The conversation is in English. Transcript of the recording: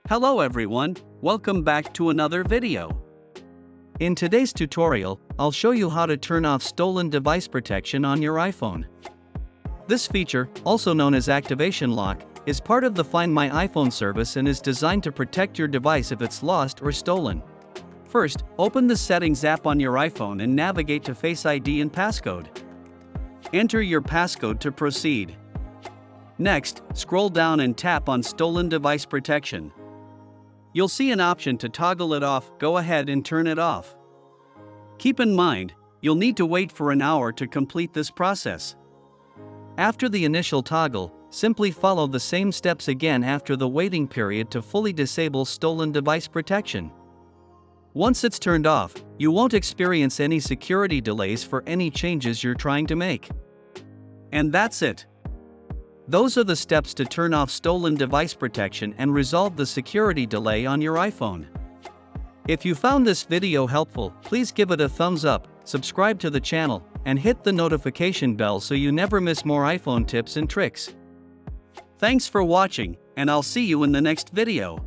Hello everyone, welcome back to another video. In today's tutorial, I'll show you how to turn off stolen device protection on your iPhone. This feature, also known as activation lock, is part of the Find My iPhone service and is designed to protect your device if it's lost or stolen. First, open the Settings app on your iPhone and navigate to Face ID and passcode. Enter your passcode to proceed. Next, scroll down and tap on Stolen Device Protection. You'll see an option to toggle it off. Go ahead and turn it off. Keep in mind, you'll need to wait for an hour to complete this process. After the initial toggle, simply follow the same steps again after the waiting period to fully disable stolen device protection. Once it's turned off, you won't experience any security delays for any changes you're trying to make. And that's it. Those are the steps to turn off stolen device protection and resolve the security delay on your iPhone. If you found this video helpful, please give it a thumbs up, subscribe to the channel, and hit the notification bell so you never miss more iPhone tips and tricks. Thanks for watching, and I'll see you in the next video.